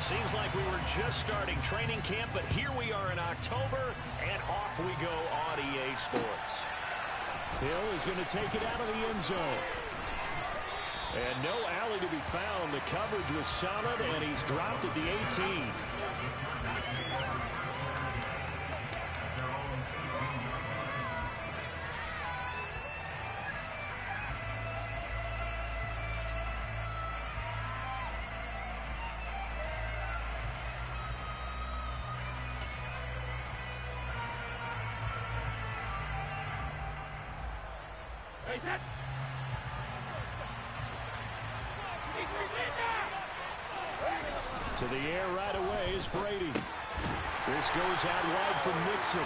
Seems like we were just starting training camp, but here we are in October, and off we go on EA Sports. Hill is going to take it out of the end zone. And no alley to be found. The coverage was solid, and he's dropped at the 18. To the air right away is Brady. This goes out wide for Mixon.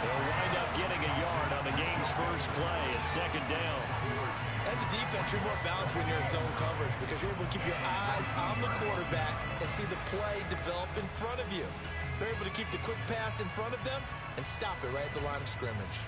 They'll wind up getting a yard on the game's first play at second down. As a defense, you're more balanced when you're in zone coverage because you're able to keep your eyes on the quarterback and see the play develop in front of you. They're able to keep the quick pass in front of them and stop it right at the line of scrimmage.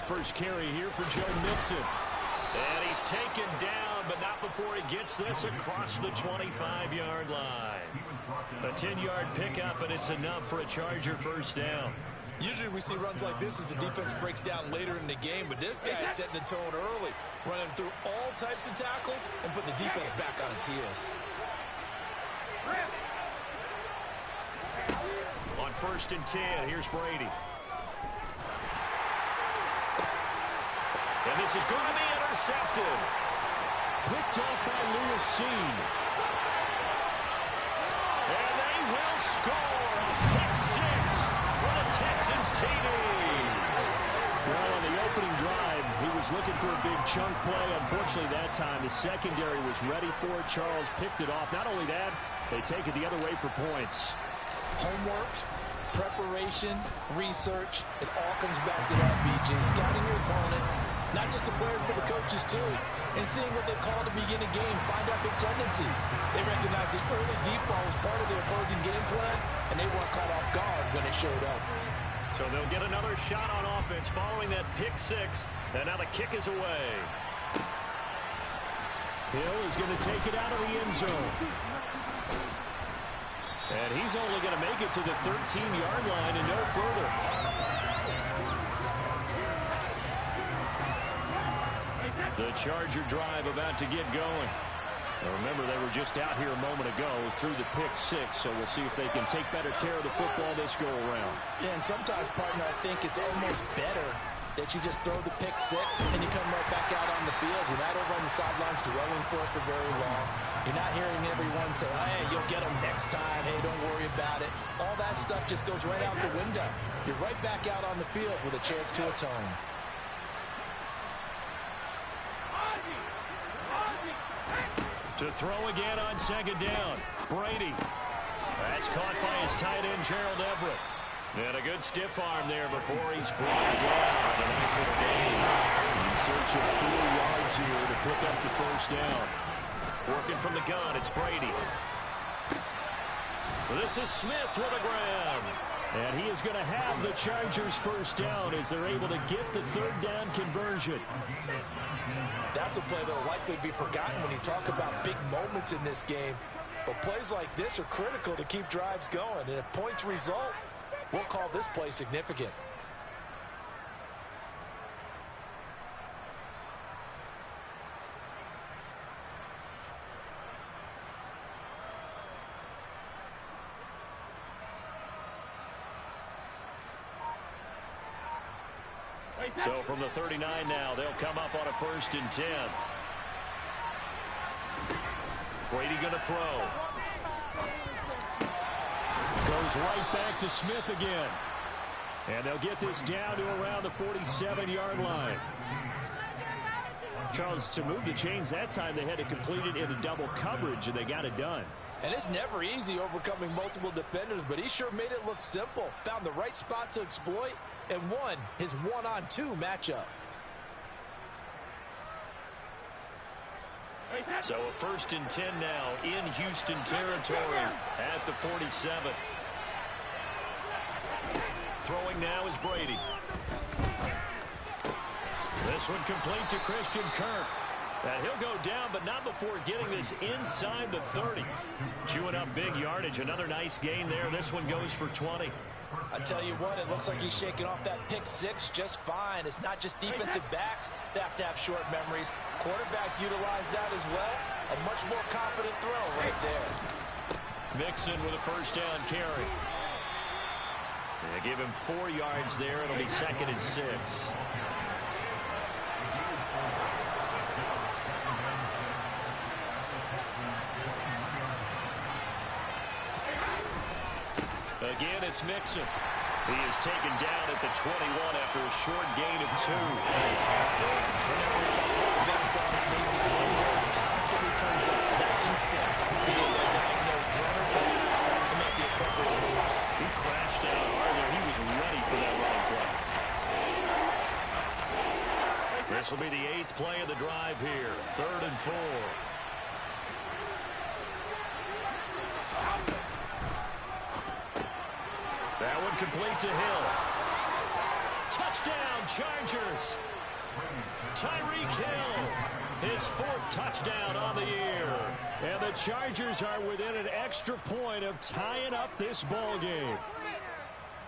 First carry here for Joe Mixon. And he's taken down, but not before he gets this across the 25-yard line. A 10-yard pickup, and it's enough for a Charger first down. Usually we see runs like this as the defense breaks down later in the game, but this guy's setting the tone early, running through all types of tackles and putting the defense back on its heels. On 1st and 10, here's Brady. And this is going to be intercepted. Picked up by Lewis Seen. And they will score a pick six for the Texans TD. Well, on the opening drive, he was looking for a big chunk play. Unfortunately, that time, the secondary was ready for it. Charles picked it off. Not only that, they take it the other way for points. Homework, preparation, research, it all comes back to that, BJ. Scouting your opponent, not just the players, but the coaches, too. And seeing what they call to begin a game, find out their tendencies. They recognize the early deep ball was part of their opposing game plan, and they weren't caught off guard when it showed up. So they'll get another shot on offense following that pick six, and now the kick is away. Hill is going to take it out of the end zone. And he's only going to make it to the 13-yard line and no further. The Charger drive about to get going. Now remember, they were just out here a moment ago through the pick six, so we'll see if they can take better care of the football this go-around. Yeah, and sometimes, partner, I think it's almost better that you just throw the pick six and you come right back out on the field. You're not over on the sidelines dwelling for it for very long. You're not hearing everyone say, hey, you'll get them next time. Hey, don't worry about it. All that stuff just goes right out the window. You're right back out on the field with a chance to atone. To throw again on second down. Brady. That's caught by his tight end, Gerald Everett. And a good stiff arm there before he's brought down. A nice little gain. In search of 4 yards here to pick up the first down. Working from the gun, it's Brady. This is Smith with a grab. And he is going to have the Chargers first down as they're able to get the third down conversion. That's a play that will likely be forgotten when you talk about big moments in this game. But plays like this are critical to keep drives going. And if points result, we'll call this play significant. So from the 39 now, they'll come up on a 1st and 10. Brady going to throw. Goes right back to Smith again. And they'll get this down to around the 47-yard line. Charles, to move the chains that time, they had to complete it in a double coverage, and they got it done. And it's never easy overcoming multiple defenders, but he sure made it look simple. Found the right spot to exploit and won his 1-on-2 matchup. So a 1st and 10 now in Houston territory at the 47. Throwing now is Brady. This one complete to Christian Kirk. And he'll go down, but not before getting this inside the 30. Chewing up big yardage. Another nice gain there. This one goes for 20. I tell you what, it looks like he's shaking off that pick six just fine. It's not just defensive backs that have to have short memories. Quarterbacks utilize that as well. A much more confident throw right there. Mixon with a 1st down carry. They give him 4 yards there. It'll be 2nd and 6. Again, it's Mixon. He is taken down at the 21 after a short gain of 2. Whenever we talk about the best strong safeties, one word constantly comes up. That's instincts. Being able to diagnose run or pass and make the appropriate moves. He crashed out hard there. He was ready for that running play. This will be the 8th play of the drive here. 3rd and 4. That one complete to Hill. Touchdown, Chargers. Tyreek Hill, his 4th touchdown on the year. And the Chargers are within an extra point of tying up this ball game.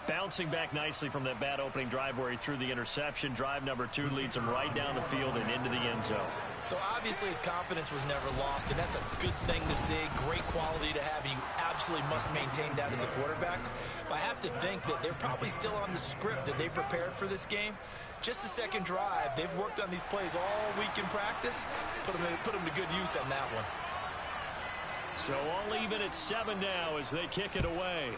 Bouncing back nicely from that bad opening drive where he threw the interception. Drive number 2 leads him right down the field and into the end zone. So obviously his confidence was never lost, and that's a good thing to see. Great quality to have. You absolutely must maintain that as a quarterback. But I have to think that they're probably still on the script that they prepared for this game. Just the 2nd drive. They've worked on these plays all week in practice. Put them to good use on that one. So all even at 7 now as they kick it away.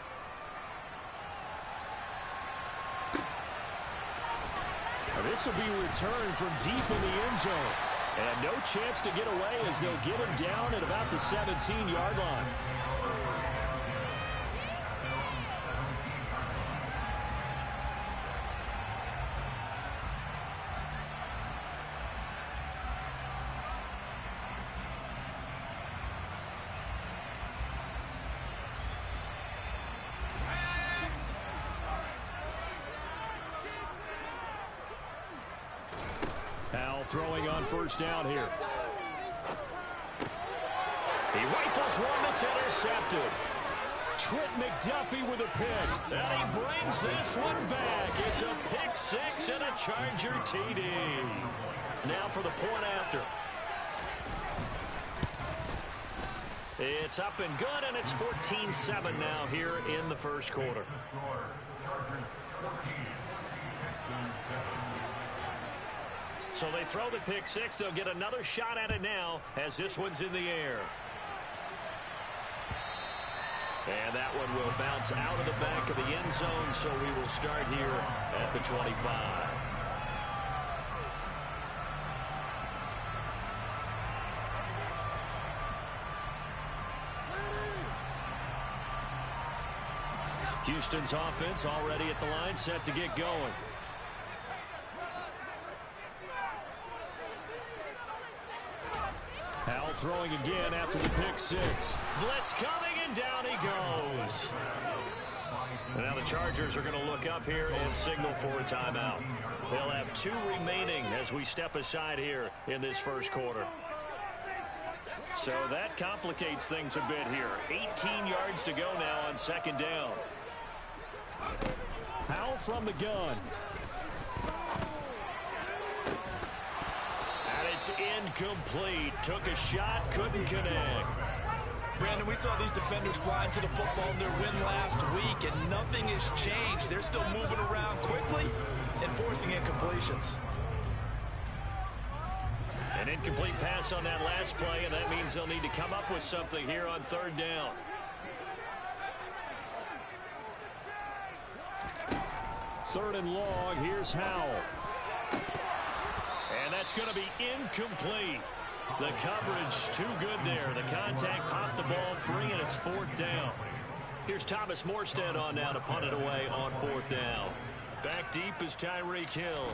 This will be returned from deep in the end zone. And no chance to get away as they'll get him down at about the 17-yard line. Throwing on 1st down here. He rifles one that's intercepted. Trent McDuffie with a pick. And he brings this one back. It's a pick 6 and a Charger TD. Now for the point after. It's up and good, and it's 14-7 now here in the 1st quarter. So they throw the pick 6. They'll get another shot at it now as this one's in the air. And that one will bounce out of the back of the end zone, so we will start here at the 25. Houston's offense already at the line, set to get going. Howell throwing again after the pick 6. Blitz coming, and down he goes. And now the Chargers are going to look up here and signal for a timeout. They'll have 2 remaining as we step aside here in this 1st quarter. So that complicates things a bit here. 18 yards to go now on 2nd down. Howell from the gun. And it's incomplete. Took a shot, couldn't connect. Brandon, we saw these defenders fly into the football in their win last week, and nothing has changed. They're still moving around quickly and forcing incompletions. An incomplete pass on that last play, and that means they'll need to come up with something here on 3rd down. Third and long. Here's Howell. And that's going to be incomplete. The coverage too good there. The contact popped the ball free, and it's 4th down. Here's Thomas Morstead on now to punt it away on 4th down. Back deep is Tyreek Hill.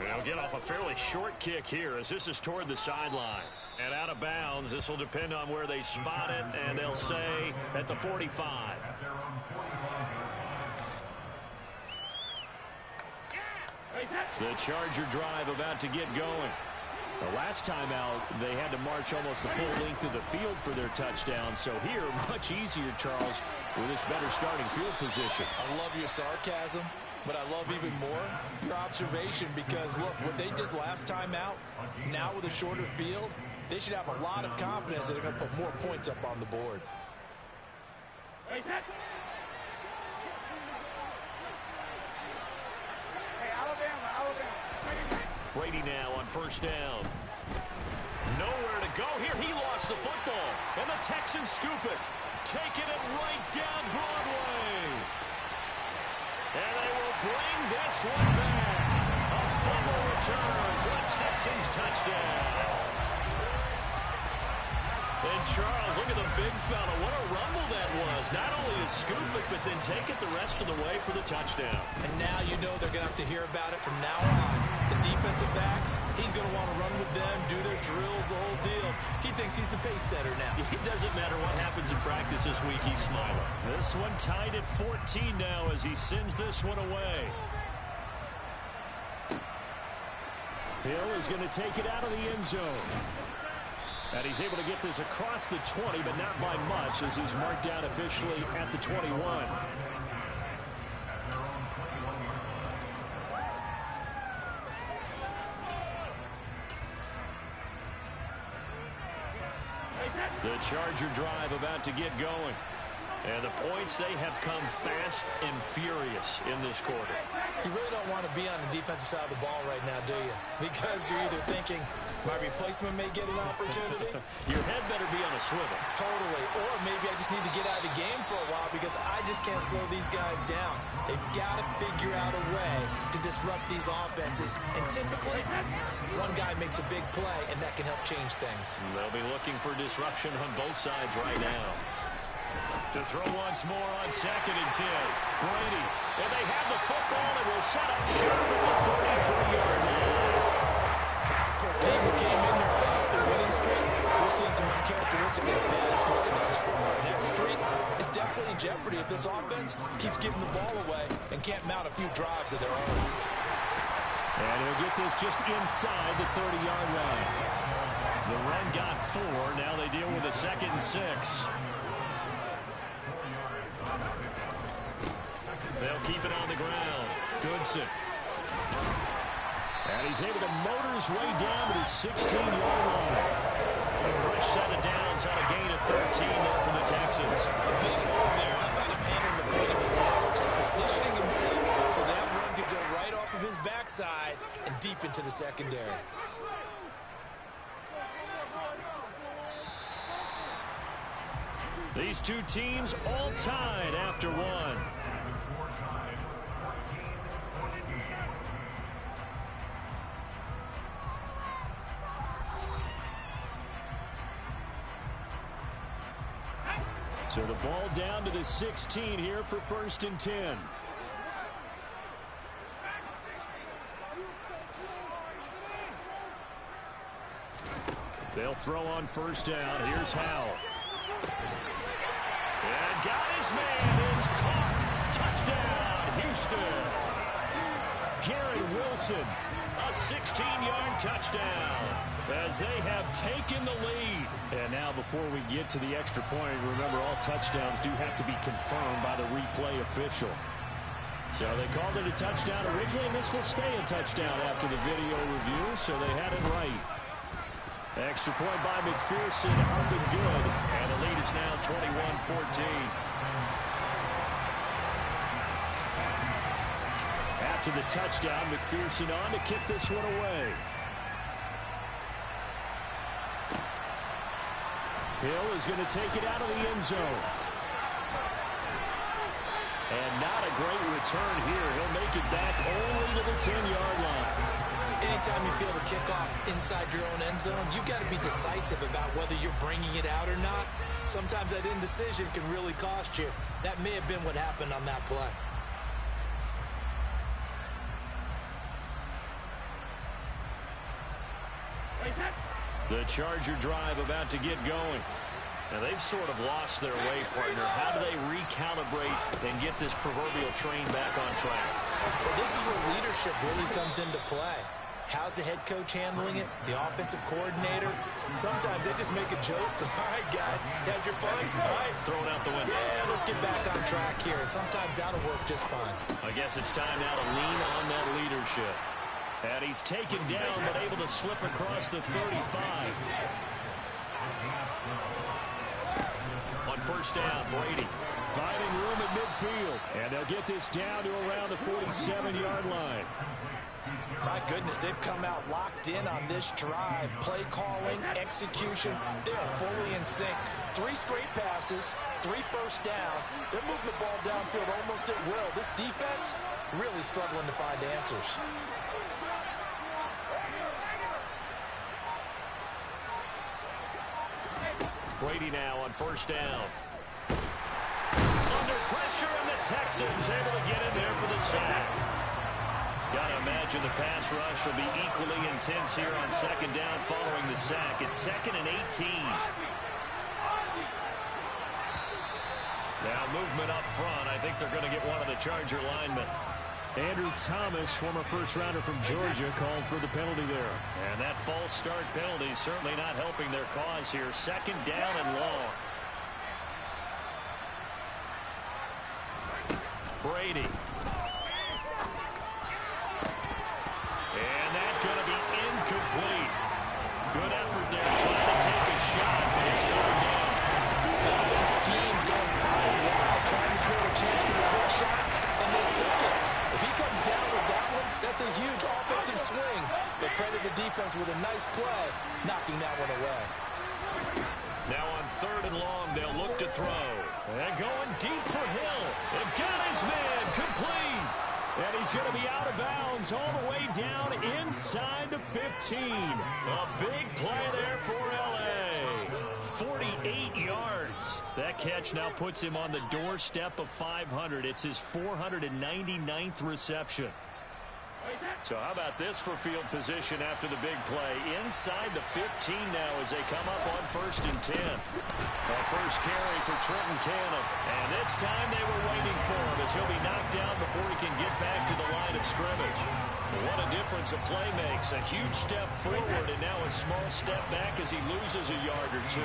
They'll get off a fairly short kick here as this is toward the sideline. And out of bounds, this will depend on where they spot it, and they'll say at the 45. The Charger drive about to get going. The last time out, they had to march almost the full length of the field for their touchdown. So here, much easier, Charles, with this better starting field position. I love your sarcasm, but I love even more your observation because, look, what they did last time out, now with a shorter field, they should have a lot of confidence that they're going to put more points up on the board. Brady now on first down. Nowhere to go here. He lost the football. And the Texans scoop it. Taking it right down Broadway. And they will bring this one back. A fumble return for a Texans touchdown. And Charles, look at the big fella. What a rumble that was. Not only to scoop it, but then take it the rest of the way for the touchdown. And now you know they're going to have to hear about it from now on. The defensive backs, he's going to want to run with them, do their drills, the whole deal. He thinks he's the pace setter now. It doesn't matter what happens in practice this week, he's smiling. This one tied at 14 now as he sends this one away. Hill is going to take it out of the end zone. And he's able to get this across the 20, but not by much as he's marked down officially at the 21. The Charger drive about to get going. And the points, they have come fast and furious in this quarter. You really don't want to be on the defensive side of the ball right now, do you? Because you're either thinking, my replacement may get an opportunity. Your head better be on a swivel. Totally. Or maybe I just need to get out of the game for a while because I just can't slow these guys down. They've got to figure out a way to disrupt these offenses. And typically, one guy makes a big play, and that can help change things. They'll be looking for disruption on both sides right now. To throw once more on 2nd and 10. Brady. And they have the football and will set up shop at the 33-yard line. For a team who came in here off their winning streak, we're seeing some uncharacteristically bad play thus far. And that streak is definitely in jeopardy if this offense keeps giving the ball away and can't mount a few drives of their own. And he'll get this just inside the 30-yard line. The run got 4. Now they deal with a 2nd and 6. They'll keep it on the ground. Goodson. And he's able to motor his way down to the 16-yard line. A fresh set of downs on a gain of 13 there for the Texans. A big hole there. I thought him handling the point of attack, just positioning himself so that run could go right off of his backside and deep into the secondary. These two teams all tied after one. So the ball down to the 16 here for 1st and 10. They'll throw on 1st down. Here's Howell. And got his man. It's caught. Touchdown, Houston. Garrett Wilson. A 16-yard touchdown as they have taken the lead. And now before we get to the extra point, remember all touchdowns do have to be confirmed by the replay official. So they called it a touchdown originally, and this will stay a touchdown after the video review, so they had it right. Extra point by McPherson up and good. And the lead is now 21-14. After the touchdown, McPherson on to kick this one away. Hill is going to take it out of the end zone. And not a great return here. He'll make it back only to the 10-yard line. Anytime you feel the kickoff inside your own end zone, you've got to be decisive about whether you're bringing it out or not. Sometimes that indecision can really cost you. That may have been what happened on that play. The Charger drive about to get going. Now, they've sort of lost their way, partner. How do they recalibrate and get this proverbial train back on track? Well, this is where leadership really comes into play. How's the head coach handling it? The offensive coordinator? Sometimes they just make a joke. All right, guys, had your fun? All right. Throw it out the window. Yeah, let's get back on track here. And sometimes that'll work just fine. I guess it's time now to lean on that leadership. And he's taken down, but able to slip across the 35. On first down, Brady. Finding room at midfield. And they'll get this down to around the 47-yard line. My goodness, they've come out locked in on this drive. Play calling, execution, they are fully in sync. 3 straight passes, 3 first downs. They're moving the ball downfield almost at will. This defense really struggling to find answers. Brady now on first down. Under pressure, and the Texans able to get in there for the sack. Got to imagine the pass rush will be equally intense here on second down following the sack. It's 2nd and 18. Now movement up front. I think they're going to get one of the Charger linemen. Andrew Thomas, former first-rounder from Georgia, called for the penalty there. And that false start penalty certainly not helping their cause here. 2nd down and long. Brady. And that's going to be incomplete. Good effort there, trying to take a shot, but it's third down. Good scheme, going 5 wide, trying to create a chance for the big shot, and they took it. If he comes down with that one, that's a huge offensive swing. They credit the defense with a nice play, knocking that one away. Now on 3rd and long, they'll look to throw. And going deep for Hill. They've got his man complete. And he's going to be out of bounds all the way down inside the 15. A big play there for L.A. 48 yards. That catch now puts him on the doorstep of 500. It's his 499th reception. So how about this for field position after the big play? Inside the 15 now as they come up on 1st and 10. A first carry for Trenton Cannon. And this time they were waiting for him as he'll be knocked down before he can get back to the line of scrimmage. What a difference a play makes. A huge step forward and now a small step back as he loses a yard or 2.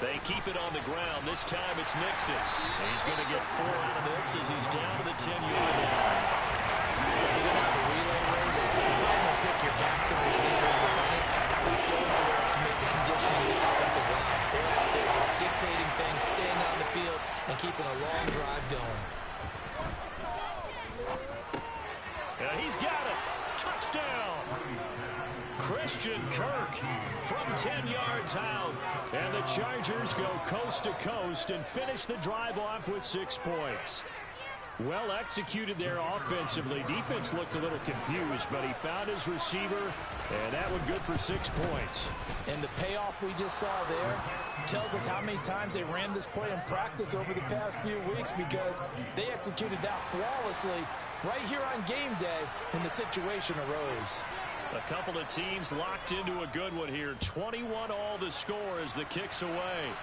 They keep it on the ground. This time it's Nixon. And he's going to get 4 out of this as he's down to the 10-yard line. If you're going to have a relay race, you're probably going to pick your backs and receivers to run it. But don't underestimate the conditioning of the offensive line. They're out there just dictating things, staying on the field, and keeping a long drive going. And he's got it. Touchdown. Christian Kirk from 10 yards out. And the Chargers go coast to coast and finish the drive off with 6 points. Well executed there offensively. Defense looked a little confused, but he found his receiver, and that one good for 6 points. And the payoff we just saw there tells us how many times they ran this play in practice over the past few weeks, because they executed that flawlessly right here on game day when the situation arose. A couple of teams locked into a good one here. 21 all the score as the kick's away.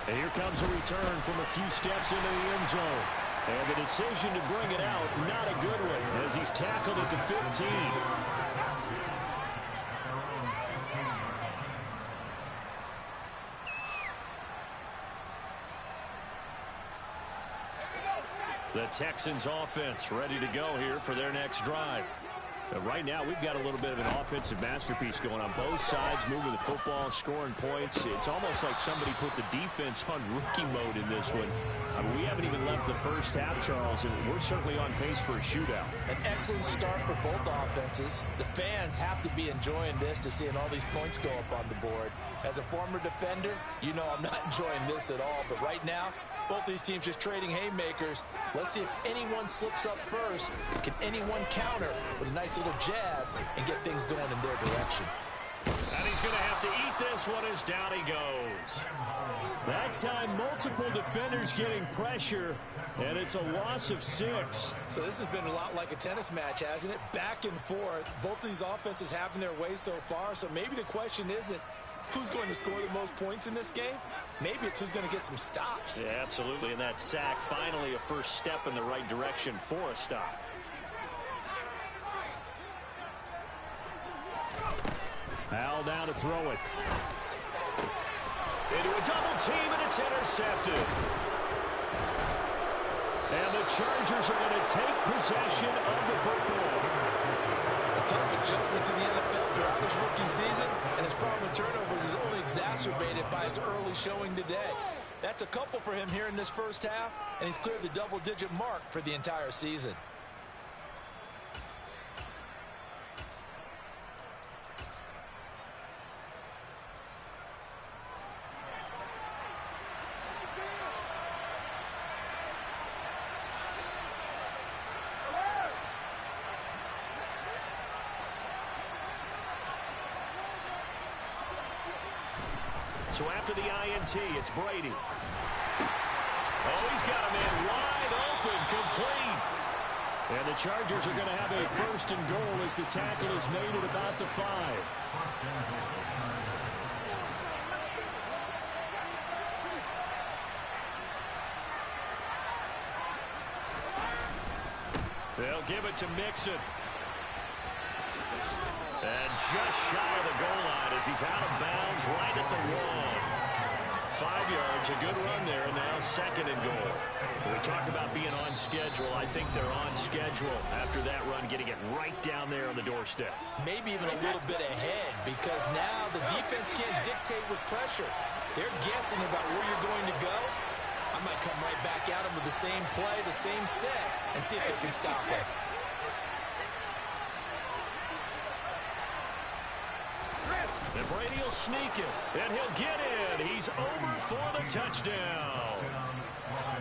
And here comes a return from a few steps into the end zone. And the decision to bring it out, not a good one, as he's tackled at the 15. The Texans offense ready to go here for their next drive. Right now, we've got a little bit of an offensive masterpiece going on. Both sides moving the football, scoring points. It's almost like somebody put the defense on rookie mode in this one. I mean, we haven't even left the first half, Charles, and we're certainly on pace for a shootout. An excellent start for both offenses. The fans have to be enjoying this to seeing all these points go up on the board. As a former defender, you know I'm not enjoying this at all. But right now, both these teams just trading haymakers. Let's see if anyone slips up first. Can anyone counter with a nice little jab and get things going in their direction? And he's going to have to eat this one as down he goes. That time, multiple defenders getting pressure, and it's a loss of 6. So this has been a lot like a tennis match, hasn't it? Back and forth. Both of these offenses having their way so far, so maybe the question isn't who's going to score the most points in this game. Maybe it's who's going to get some stops. Yeah, absolutely. And that sack, finally a first step in the right direction for a stop. Al down to throw it. Into a double team, and it's intercepted. And the Chargers are going to take possession of the football. A tough adjustment to the NFL throughout his rookie season, and his problem with turnovers is only exacerbated by his early showing today. That's a couple for him here in this first half, and he's cleared the double-digit mark for the entire season. So after the INT, it's Brady. Oh, he's got a man wide open, complete. And the Chargers are going to have a first and goal as the tackle is made at about the 5. They'll give it to Mixon. And just shy of the goal line as he's out of bounds right at the wall. 5 yards, a good run there, and now second and goal. When we talk about being on schedule, I think they're on schedule after that run, getting it right down there on the doorstep. Maybe even a little bit ahead, because now the defense can't dictate with pressure. They're guessing about where you're going to go. I might come right back at them with the same play, the same set, and see if they can stop it. And Brady will sneak it, and he'll get in. He's over for the touchdown.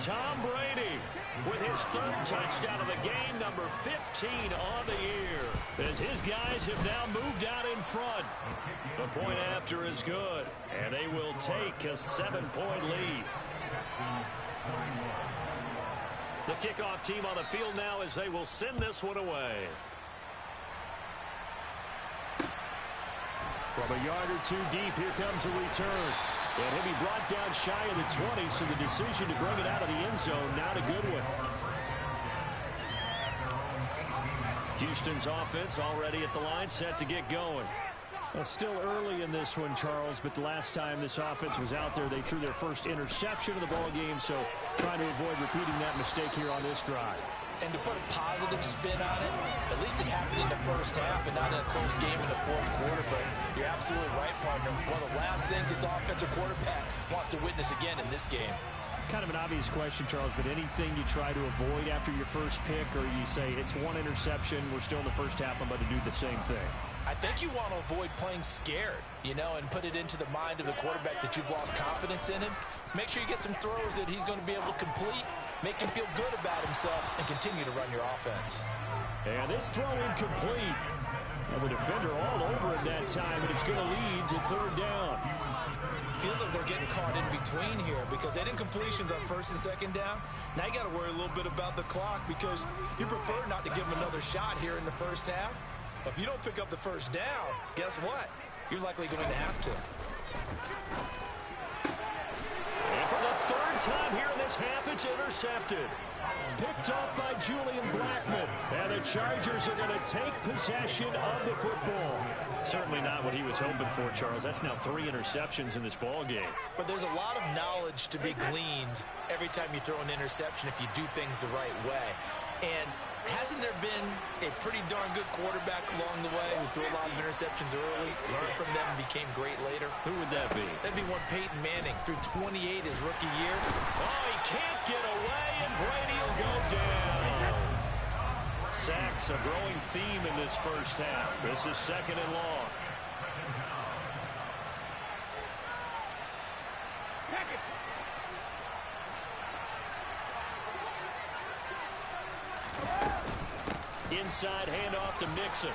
Tom Brady with his 3rd touchdown of the game, number 15 on the year, as his guys have now moved out in front. The point after is good, and they will take a 7-point lead. The kickoff team on the field now as they will send this one away. From a yard or 2 deep, here comes a return. And he'll be brought down shy of the 20, so the decision to bring it out of the end zone, not a good one. Houston's offense already at the line, set to get going. Well, still early in this one, Charles, but the last time this offense was out there, they threw their first interception of the ball game, so trying to avoid repeating that mistake here on this drive. And to put a positive spin on it, at least it happened in the first half and not in a close game in the fourth quarter. But you're absolutely right, partner. One of the last things this offensive quarterback wants to witness again in this game. Kind of an obvious question, Charles, but anything you try to avoid after your first pick, or you say it's 1 interception, we're still in the first half, I'm about to do the same thing? I think you want to avoid playing scared, you know, and put it into the mind of the quarterback that you've lost confidence in him. Make sure you get some throws that he's going to be able to complete, make him feel good about himself, and continue to run your offense. And this throw incomplete. And the defender all over it that time, and it's going to lead to 3rd down. Feels like they're getting caught in between here because they didn't completions on 1st and 2nd down. Now you got to worry a little bit about the clock because you prefer not to give them another shot here in the first half. But if you don't pick up the 1st down, guess what? You're likely going to have to. And for the 3rd time here in this half, it's intercepted. Picked off by Julian Blackmon. And the Chargers are going to take possession of the football. Certainly not what he was hoping for, Charles. That's now 3 interceptions in this ball game. But there's a lot of knowledge to be gleaned every time you throw an interception if you do things the right way. And hasn't there been a pretty darn good quarterback along the way who threw a lot of interceptions early, learned from them, and became great later? Who would that be? That'd be one Peyton Manning, threw 28 his rookie year. Oh, he can't get away, and Brady will go down. Sacks a growing theme in this first half. This is 2nd and long. Inside handoff to Mixon.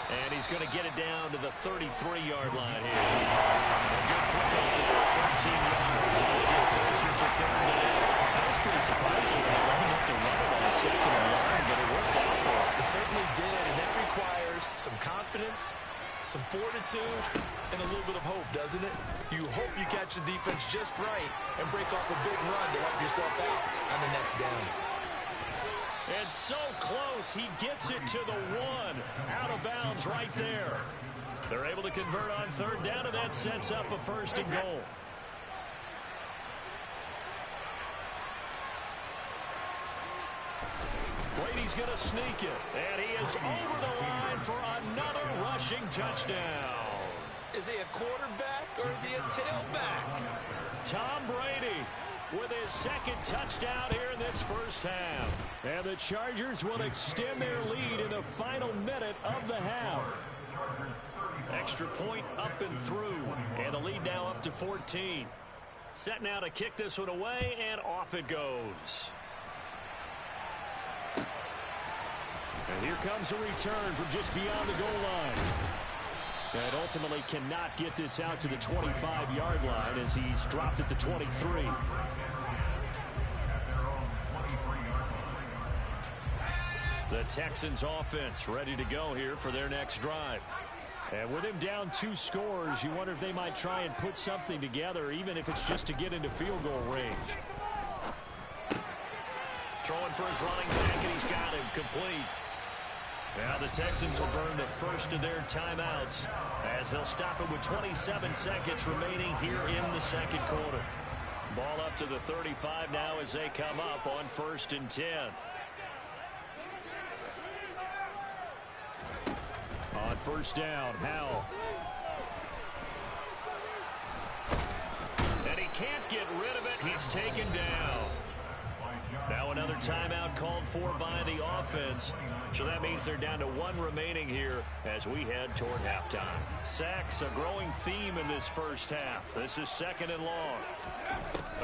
And he's going to get it down to the 33-yard line here. A good pickup there, 13 yards as they get closer for third down. That was pretty surprising when they lined up to run it on second and long, but it worked out for him. It certainly did, and that requires some confidence, some fortitude, and a little bit of hope, doesn't it? You hope you catch the defense just right and break off a big run to help yourself out on the next down. And so close, he gets it to the 1. Out of bounds right there. They're able to convert on third down, and that sets up a first and goal. Brady's going to sneak it, and he is over the line for another rushing touchdown. Is he a quarterback or is he a tailback? Tom Brady with his second touchdown here in this first half. And the Chargers will extend their lead in the final minute of the half. Extra point up and through. And the lead now up to 14. Set now to kick this one away, and off it goes. And here comes a return from just beyond the goal line. And ultimately cannot get this out to the 25-yard line as he's dropped at the 23. The Texans offense ready to go here for their next drive. And with him down 2 scores, you wonder if they might try and put something together, even if it's just to get into field goal range. Throwing for his running back, and he's got him complete. Now the Texans will burn the first of their timeouts as they'll stop it with 27 seconds remaining here in the second quarter. Ball up to the 35 now as they come up on 1st and 10. On first down, Howell. And he can't get rid of it. He's taken down. Now another timeout called for by the offense. So that means they're down to 1 remaining here as we head toward halftime. Sacks, a growing theme in this first half. This is 2nd and long.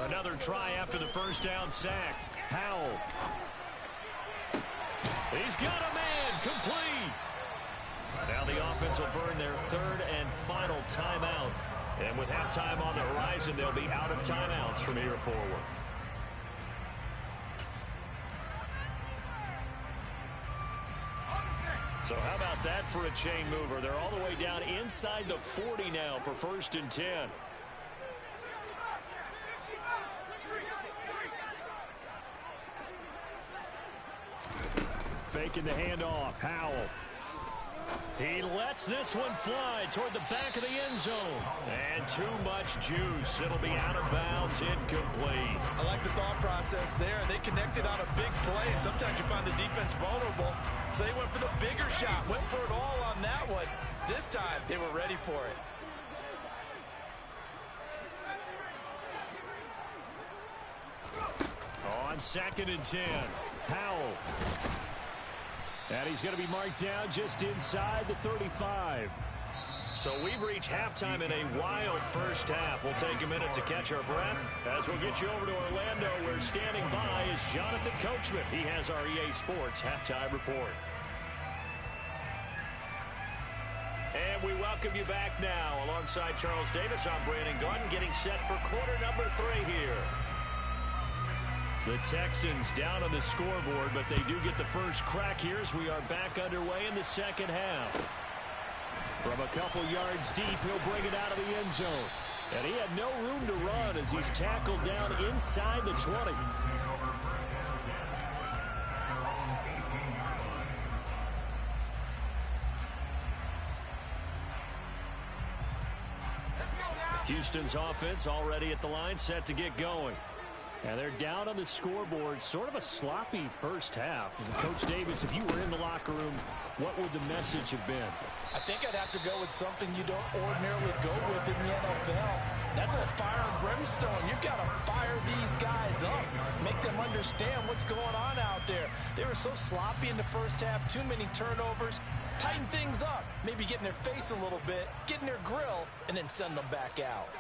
Another try after the first down sack. Howell. He's got a man, complete. Now the offense will burn their 3rd and final timeout. And with halftime on the horizon, they'll be out of timeouts from here forward. So how about that for a chain mover? They're all the way down inside the 40 now for 1st and 10. Faking the handoff, Howell. He lets this one fly toward the back of the end zone. And too much juice. It'll be out of bounds, incomplete. I like the thought process there. They connected on a big play, and sometimes you find the defense vulnerable. So they went for the bigger shot, went for it all on that one. This time, they were ready for it. On 2nd and 10, Howell. And he's going to be marked down just inside the 35. So we've reached halftime in a wild first half. We'll take a minute to catch our breath as we'll get you over to Orlando, where standing by is Jonathan Coachman. He has our EA Sports halftime report. And we welcome you back now. Alongside Charles Davis, I'm Brandon Gunn, getting set for quarter number 3 here. The Texans down on the scoreboard, but they do get the first crack here as we are back underway in the second half. From a couple yards deep, he'll bring it out of the end zone. And he had no room to run as he's tackled down inside the 20. Houston's offense already at the line, set to get going. And they're down on the scoreboard, sort of a sloppy first half. And Coach Davis, if you were in the locker room, what would the message have been? I think I'd have to go with something you don't ordinarily go with in the NFL. That's a fire and brimstone. You've got to fire these guys up, make them understand what's going on out there. They were so sloppy in the first half, too many turnovers. Tighten things up, maybe get in their face a little bit, get in their grill, and then send them back out.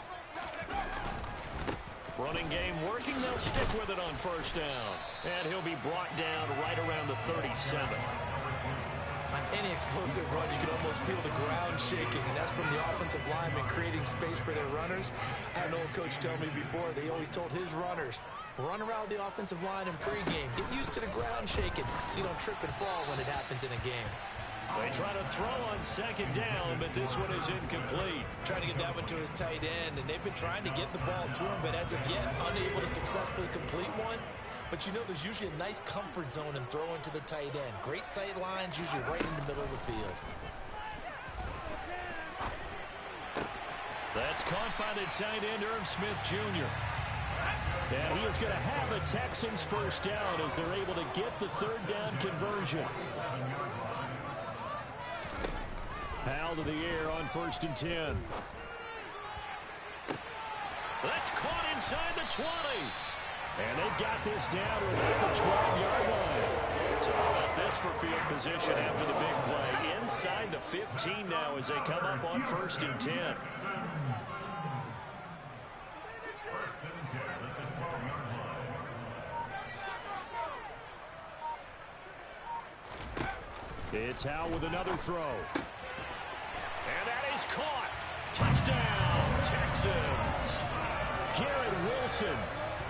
Running game working, they'll stick with it on first down. And he'll be brought down right around the 37. On any explosive run, you can almost feel the ground shaking, and that's from the offensive linemen creating space for their runners. I had an old coach tell me before, they always told his runners, run around the offensive line in pregame. Get used to the ground shaking so you don't trip and fall when it happens in a game. They try to throw on second down, but this one is incomplete. Trying to get that one to his tight end, and they've been trying to get the ball to him, but as of yet, unable to successfully complete one. But you know there's usually a nice comfort zone in throwing to the tight end. Great sight lines, usually right in the middle of the field. That's caught by the tight end, Irv Smith Jr. And he is going to have a Texans first down as they're able to get the third down conversion. Hal to the air on 1st and 10. That's caught inside the 20. And they've got this down to about the 12-yard line. So how about this for field position after the big play? Inside the 15 now as they come up on 1st and 10. It's Hal with another throw. And that is caught. Touchdown, Texans. Garrett Wilson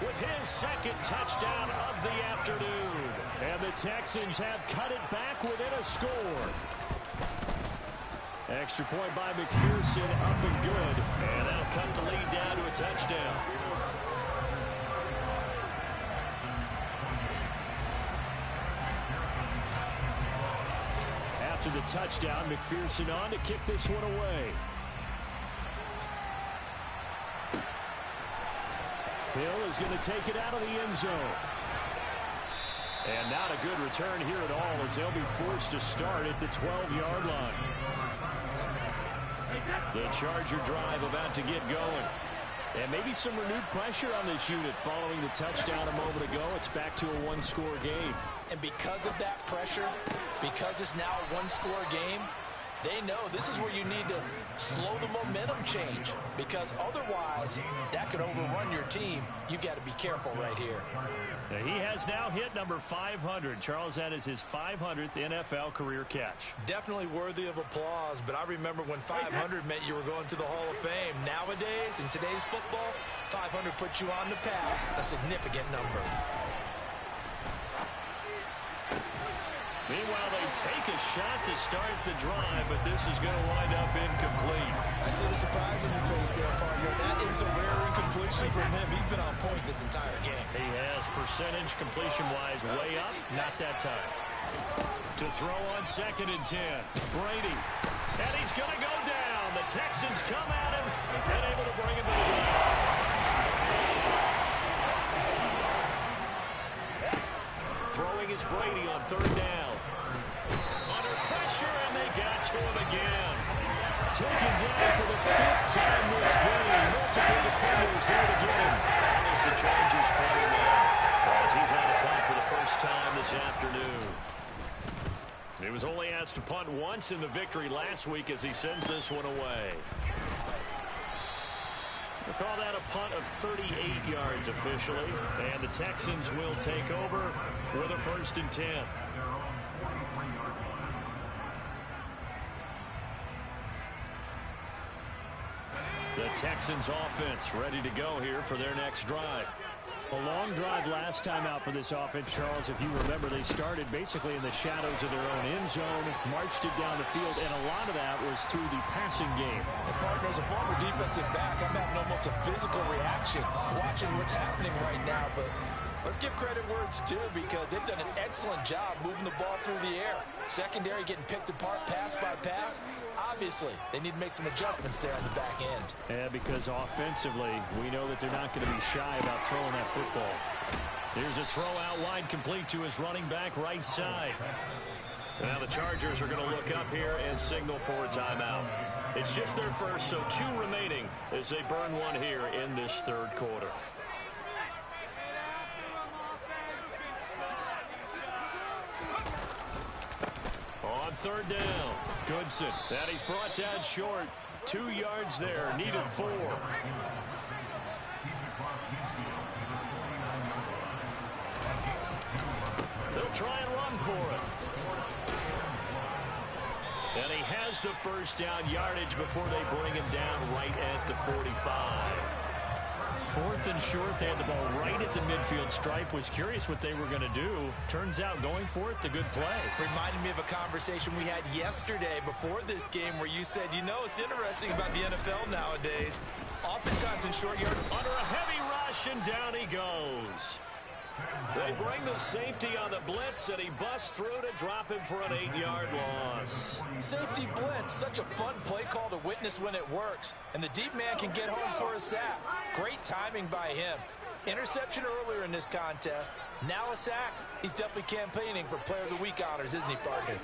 with his second touchdown of the afternoon. And the Texans have cut it back within a score. Extra point by McPherson, up and good. And that'll cut the lead down to a touchdown. After the touchdown, McPherson on to kick this one away. Hill is going to take it out of the end zone. And not a good return here at all as they'll be forced to start at the 12-yard line. The Charger drive about to get going. And maybe some renewed pressure on this unit following the touchdown a moment ago. It's back to a one-score game. And because of that pressure, because it's now a one-score game, they know this is where you need to slow the momentum change, because otherwise that could overrun your team. You've got to be careful right here. He has now hit number 500. Charles, that is his 500th NFL career catch. Definitely worthy of applause, but I remember when 500 meant you were going to the Hall of Fame. Nowadays, in today's football, 500 puts you on the path, a significant number. Meanwhile, they take a shot to start the drive, but this is going to wind up incomplete. I see the surprise on your face there, partner. That is a rare incompletion from him. He's been on point this entire game. He has percentage completion-wise way up, not that time. To throw on 2nd and 10. Brady. And he's going to go down. The Texans come at him and able to bring him to the ground. Throwing is Brady on 3rd down. Under pressure, and they got to him again. Taken down for the 5th time this game. Multiple defenders there to get him. That is the Chargers punter now, as he's on the punt for the first time this afternoon. He was only asked to punt once in the victory last week as he sends this one away. We'll call that a punt of 38 yards officially. And the Texans will take over with a 1st and 10. The Texans offense ready to go here for their next drive. A long drive last time out for this offense, Charles. If you remember, they started basically in the shadows of their own end zone, marched it down the field, and a lot of that was through the passing game. And partner, as a former defensive back, I'm having almost a physical reaction watching what's happening right now. But let's give credit where it's due, because they've done an excellent job moving the ball through the air. Secondary getting picked apart pass by pass. Obviously, they need to make some adjustments there on the back end. Yeah, because offensively, we know that they're not going to be shy about throwing that football. Here's a throw out wide, complete to his running back right side. Now the Chargers are going to look up here and signal for a timeout. It's just their first, so 2 remaining as they burn one here in this 3rd quarter. On 3rd down, Goodson. That he's brought down short. 2 yards there, needed 4. They'll try and run for it. And he has the first down yardage before they bring him down right at the 45. 4th and short. They had the ball right at the midfield stripe. Was curious what they were going to do. Turns out going for it, the good play. Reminded me of a conversation we had yesterday before this game where you said, you know, it's interesting about the NFL nowadays. Oftentimes in short yard. Under a heavy rush, and down he goes. They bring the safety on the blitz, and he busts through to drop him for an 8-yard loss. Safety blitz, such a fun play call to witness when it works. And the deep man can get home for a sack. Great timing by him. Interception earlier in this contest. Now a sack. He's definitely campaigning for Player of the Week honors, isn't he, partner?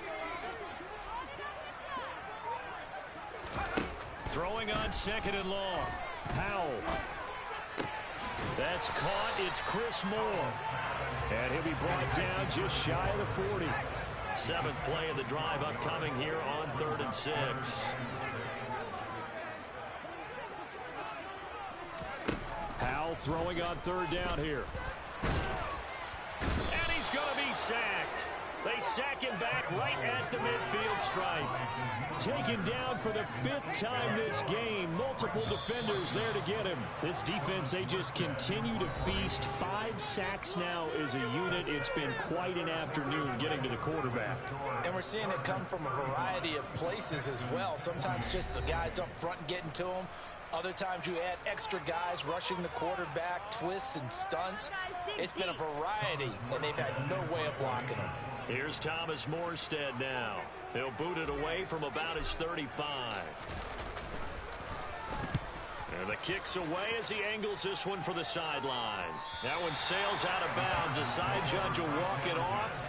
Throwing on 2nd and long. Powell. That's caught. It's Chris Moore. And he'll be brought down just shy of the 40. 7th play of the drive upcoming here on 3rd and 6. Powell throwing on 3rd down here. And he's going to be sacked. They sack him back right at the midfield stripe. Taken down for the 5th time this game. Multiple defenders there to get him. This defense, they just continue to feast. 5 sacks now as a unit. It's been quite an afternoon getting to the quarterback. And we're seeing it come from a variety of places as well. Sometimes just the guys up front getting to him. Other times you add extra guys rushing the quarterback, twists and stunts. It's been a variety, and they've had no way of blocking him. Here's Thomas Morstead now. He'll boot it away from about his 35. And the kick's away as he angles this one for the sideline. That one sails out of bounds. The side judge will walk it off.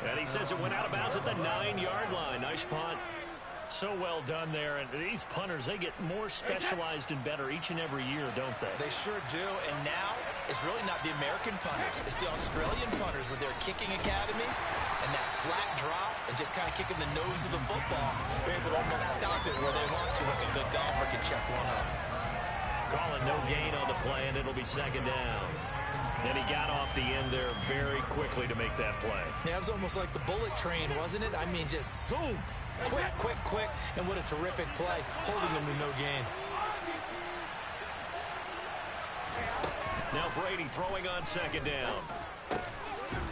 And he says it went out of bounds at the 9-yard line. Nice punt. So well done there. And these punters, they get more specialized and better each and every year, don't they? They sure do. And now it's really not the American punters. It's the Australian punters with their kicking academies and that flat drop and just kind of kicking the nose of the football. They're able to almost stop it where they want to, like a good golfer can check one up. Calling no gain on the play, and it'll be 2nd down. And he got off the end there very quickly to make that play. Yeah, it was almost like the bullet train, wasn't it? I mean, just zoom. Quick, quick, quick. And what a terrific play, holding them to no gain. Now Brady throwing on 2nd down.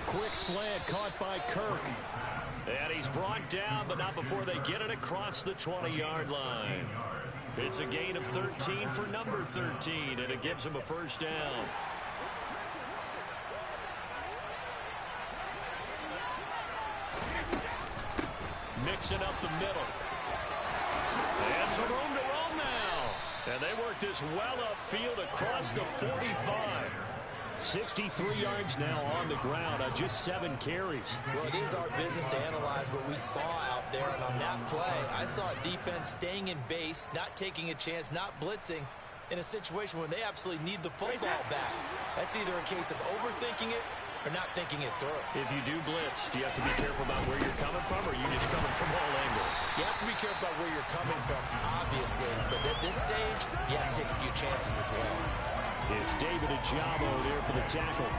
Quick slant caught by Kirk. And he's brought down, but not before they get it across the 20-yard line. It's a gain of 13 for number 13, and it gives him a 1st down. Mixing up the middle. And some room to roam now. And they work this well upfield across the 45. 63 yards now on the ground on just 7 carries. Well, it is our business to analyze what we saw out there. And on that play, I saw a defense staying in base, not taking a chance, not blitzing in a situation where they absolutely need the football back. That's either a case of overthinking it or not thinking it through. If you do blitz, do you have to be careful about where you're coming from, or are you just coming from all angles? You have to be careful about where you're coming from, obviously. But at this stage, you have to take a few chances as well. It's David Ajabo there for the tackle.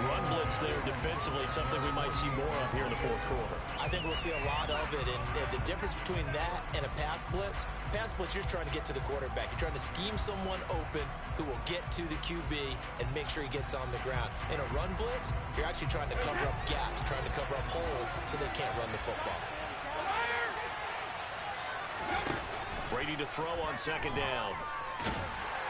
Run blitz there defensively, something we might see more of here in the 4th quarter. I think we'll see a lot of it. And the difference between that and a pass blitz, you're just trying to get to the quarterback. You're trying to scheme someone open who will get to the QB and make sure he gets on the ground. In a run blitz, you're actually trying to cover up gaps, trying to cover up holes so they can't run the football. Brady to throw on 2nd down.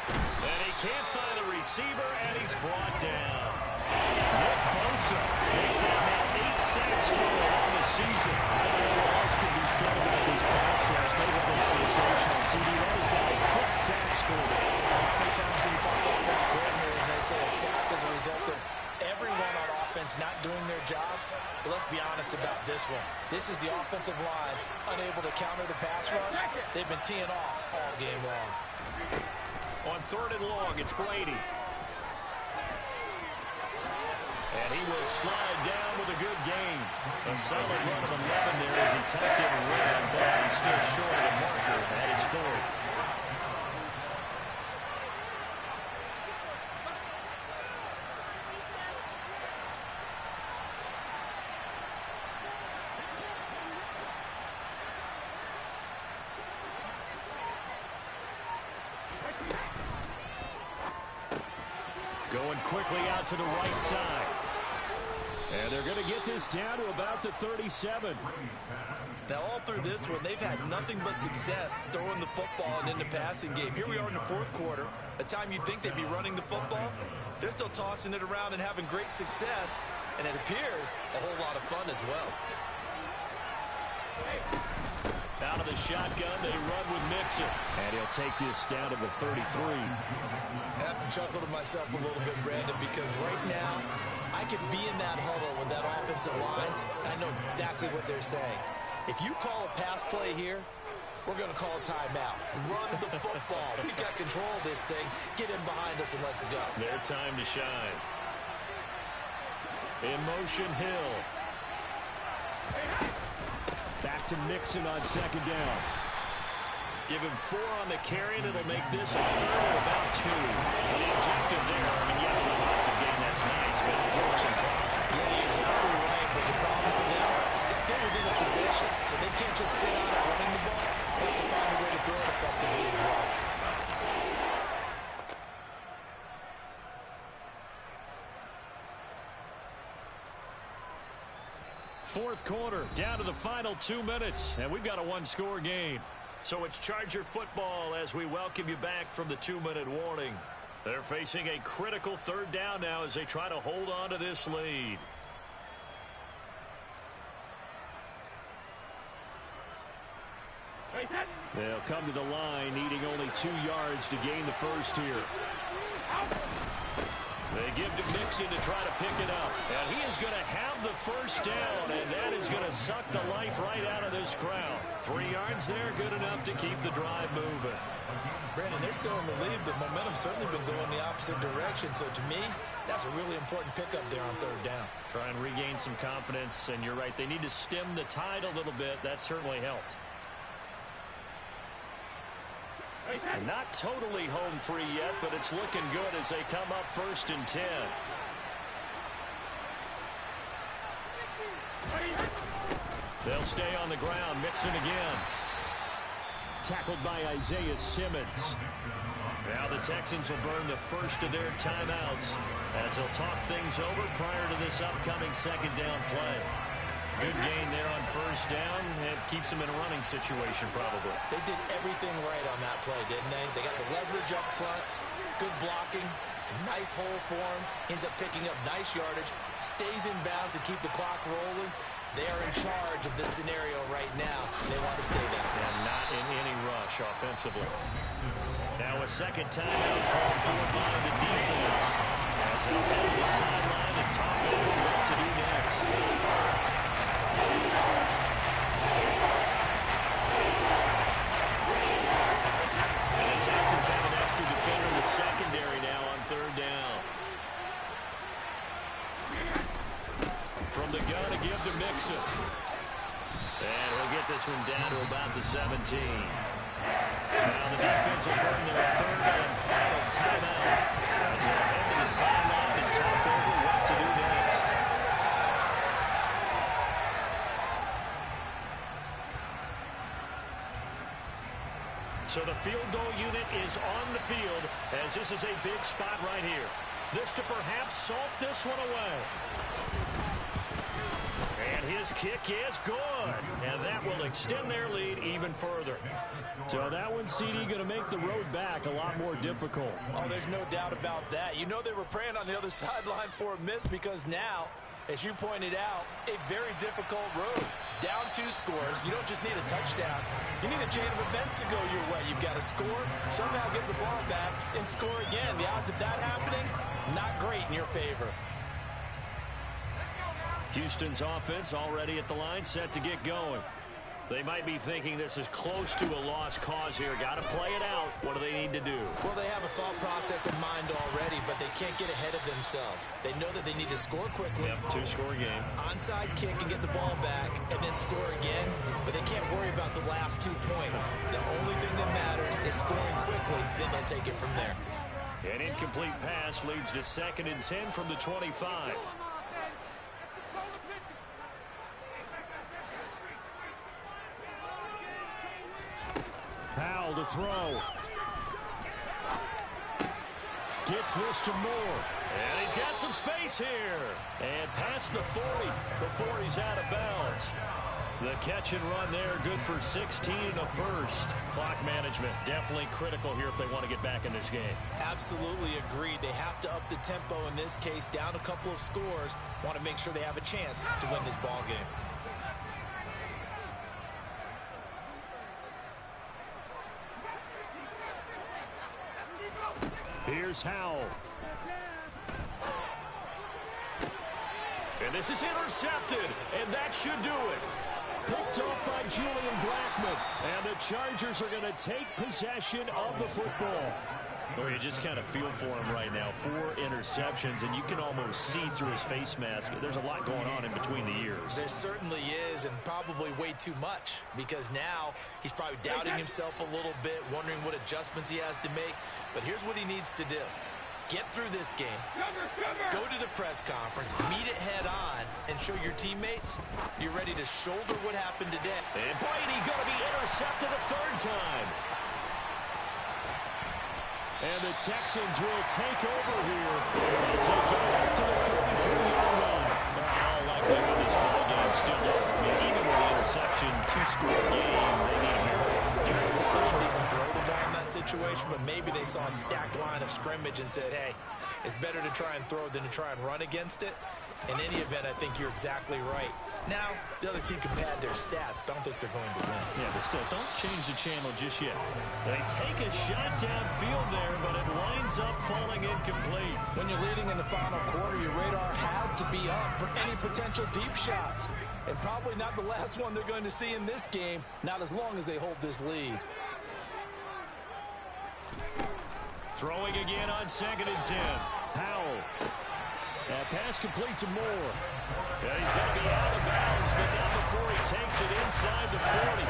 And he can't find a receiver, and he's brought down. Nick Bosa, they've got now 8 sacks for him on the season. I don't know what else can be said about this pass rush. They have been sensational. CD, that is now 6 sacks for them. How many times do we talk to offensive coordinators and they say a sack is a result of everyone on offense not doing their job? But let's be honest about this one. This is the offensive line unable to counter the pass rush. They've been teeing off all game long. On 3rd and long, it's Brady. And he will slide down with a good gain. A solid run of 11 there as he tucked it around, but he's still short of the marker at its 4th. Going quickly out to the right side. And they're going to get this down to about the 37. Now, all through this one, they've had nothing but success throwing the football and in the passing game. Here we are in the fourth quarter, a time you'd think they'd be running the football. They're still tossing it around and having great success, and it appears a whole lot of fun as well. Out of the shotgun, they run with Mixon. And he'll take this down to the 33. I have to chuckle to myself a little bit, Brandon, because right now, I could be in that huddle with that offensive line, and I know exactly what they're saying. If you call a pass play here, we're going to call a timeout. Run the football. We got control of this thing. Get in behind us and let's go. Their time to shine. In motion, Hill. Back to Mixon on second down. Give him 4 on the carry, and it'll make this a third and about 2. The objective there, I mean, yes, the positive game, that's nice, but unfortunately. Yeah, you're exactly right, but the problem for them is still within a possession, so they can't just sit on it running the ball. They have to find a way to throw it effectively as well. Fourth quarter, down to the final 2 minutes, and we've got a one-score game. So it's Charger football as we welcome you back from the 2-minute warning. They're facing a critical third down now as they try to hold on to this lead. They'll come to the line, needing only 2 yards to gain the first here. They give to Mixon to try to pick it up. And he is going to have the first down, and that is going to suck the life right out of this crowd. 3 yards there, good enough to keep the drive moving. Brandon, they're still in the lead, but momentum's certainly been going the opposite direction. So to me, that's a really important pickup there on third down. Try and regain some confidence, and you're right. They need to stem the tide a little bit. That certainly helped. And not totally home free yet, but it's looking good as they come up 1st and 10. They'll stay on the ground. Mixon again. Tackled by Isaiah Simmons. Now the Texans will burn the first of their timeouts as they'll talk things over prior to this upcoming second down play. Good gain there on first down. It keeps them in a running situation probably. They did everything right on that play, didn't they? They got the leverage up front, good blocking, nice hole for him, ends up picking up nice yardage, stays in bounds to keep the clock rolling. They are in charge of this scenario right now. They want to stay there. And not in any rush offensively. Now a second timeout called for by the defense as they'll head to the sideline and talk over what to do next. And the Texans have an extra defender in the secondary now on third down. From the gun to give to Mixon. And he'll get this one down to about the 17. Now the defense will burn their third and final timeout as they'll head to the sideline and talk over what to do next. So the field goal unit is on the field as this is a big spot right here. This to perhaps salt this one away. And his kick is good. And that will extend their lead even further. So that one, CD, going to make the road back a lot more difficult. Oh, there's no doubt about that. You know they were praying on the other sideline for a miss because now, as you pointed out, a very difficult road. Down 2 scores. You don't just need a touchdown. You need a chain of events to go your way. You've got to score, somehow get the ball back, and score again. The odds of that happening, not great in your favor. Houston's offense already at the line, set to get going. They might be thinking this is close to a lost cause here. Got to play it out. What do they need to do? Well, they have a thought process in mind already, but they can't get ahead of themselves. They know that they need to score quickly. Yep, 2-score game. Onside kick and get the ball back, and then score again. But they can't worry about the last 2 points. The only thing that matters is scoring quickly. Then they'll take it from there. An incomplete pass leads to 2nd and 10 from the 25. Powell to throw. Gets this to Moore. And he's got some space here. And past the 40 before he's out of bounds. The catch and run there, good for 16 and a first. Clock management, definitely critical here if they want to get back in this game. Absolutely agreed. They have to up the tempo in this case, down a couple of scores. Want to make sure they have a chance to win this ball game. Here's Howell. And this is intercepted, and that should do it. Picked off by Julian Blackmon. And the Chargers are going to take possession of the football. Well, you just kind of feel for him right now. 4 interceptions, and you can almost see through his face mask. There's a lot going on in between the ears. There certainly is, and probably way too much, because now he's probably doubting himself a little bit, wondering what adjustments he has to make. But here's what he needs to do. Get through this game, go to the press conference, meet it head on, and show your teammates you're ready to shoulder what happened today. And Brady going to be intercepted a 3rd time. And the Texans will take over here as they get up to the 43-yard line. All likelihood this ball game's still over. I mean, even with the interception, 2-score game, they need a miracle. Curious decision to even throw the ball in that situation, but maybe they saw a stacked line of scrimmage and said, hey, it's better to try and throw than to try and run against it. In any event, I think you're exactly right. Now, the other team can pad their stats, but I don't think they're going to win. Yeah, but still, don't change the channel just yet. They take a shot downfield there, but it winds up falling incomplete. When you're leading in the final quarter, your radar has to be up for any potential deep shots. And probably not the last one they're going to see in this game, not as long as they hold this lead. Throwing again on 2nd and 10. Howell. That pass complete to Moore. Yeah, he's going to be out of bounds, but not before he takes it inside the 40.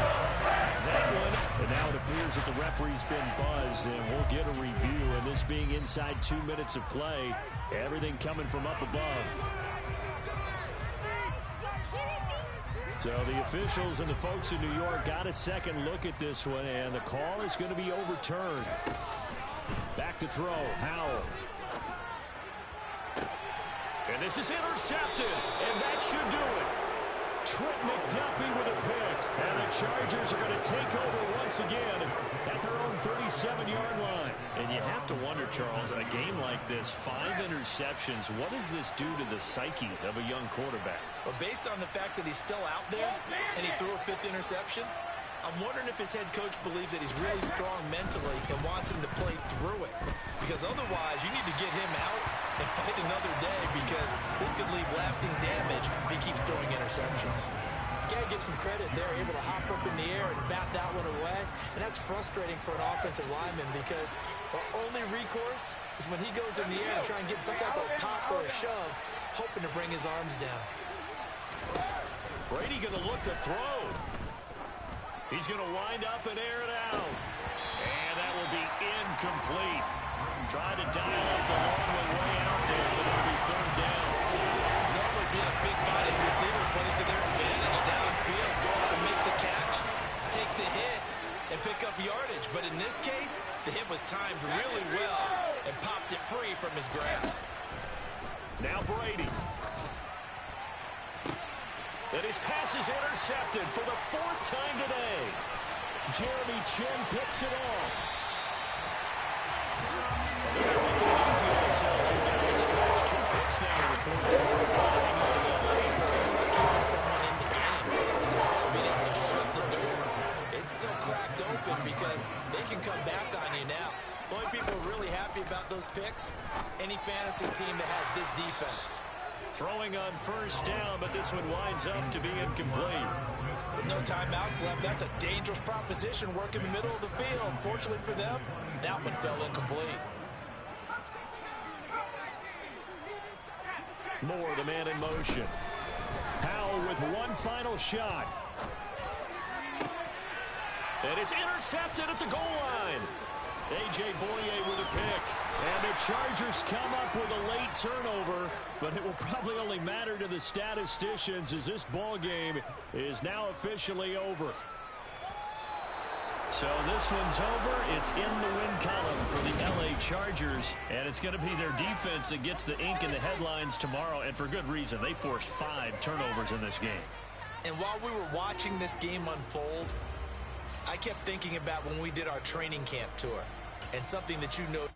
That one. And now it appears that the referee's been buzzed, and we'll get a review. And this being inside 2 minutes of play, everything coming from up above. So the officials and the folks in New York got a second look at this one, and the call is going to be overturned. Back to throw, Howell. And this is intercepted, and that should do it. Trent McDuffie with a pick. And the Chargers are going to take over once again at their own 37-yard line. And you have to wonder, Charles, a game like this, 5 interceptions, what does this do to the psyche of a young quarterback? But based on the fact that he's still out there and he threw a 5th interception, I'm wondering if his head coach believes that he's really strong mentally and wants him to play through it. Because otherwise, you need to get him out and fight another day, because this could leave lasting damage if he keeps throwing interceptions. You gotta give some credit. They're able to hop up in the air and bat that one away. And that's frustrating for an offensive lineman, because the only recourse is when he goes in the air and try and give some type of pop or a shove, hoping to bring his arms down. Brady going to look to throw. He's going to wind up and air it out. And that will be incomplete. Try to dial up the long way out there, but it'll be 3rd down. Normally being a big-bodied receiver plays to their advantage downfield. Go up and make the catch, take the hit, and pick up yardage. But in this case, the hit was timed really well and popped it free from his grasp. Now Brady. And his pass is intercepted for the 4th time today. Jeremy Chin picks it off. Keeping someone in the game instead of being able to shut the door. It's still cracked open because they can come back on you now. The only people really happy about those picks, any fantasy team that has this defense. Throwing on 1st down, but this one winds up to be incomplete. With no timeouts left, that's a dangerous proposition. Work in the middle of the field. Fortunately for them, that one fell incomplete. Moore, the man in motion. Howell with one final shot. And it's intercepted at the goal line. A.J. Boye with a pick. And the Chargers come up with a late turnover, but it will probably only matter to the statisticians as this ball game is now officially over. So this one's over. It's in the win column for the LA Chargers, and it's going to be their defense that gets the ink in the headlines tomorrow, and for good reason. They forced 5 turnovers in this game. And while we were watching this game unfold, I kept thinking about when we did our training camp tour, and something that you know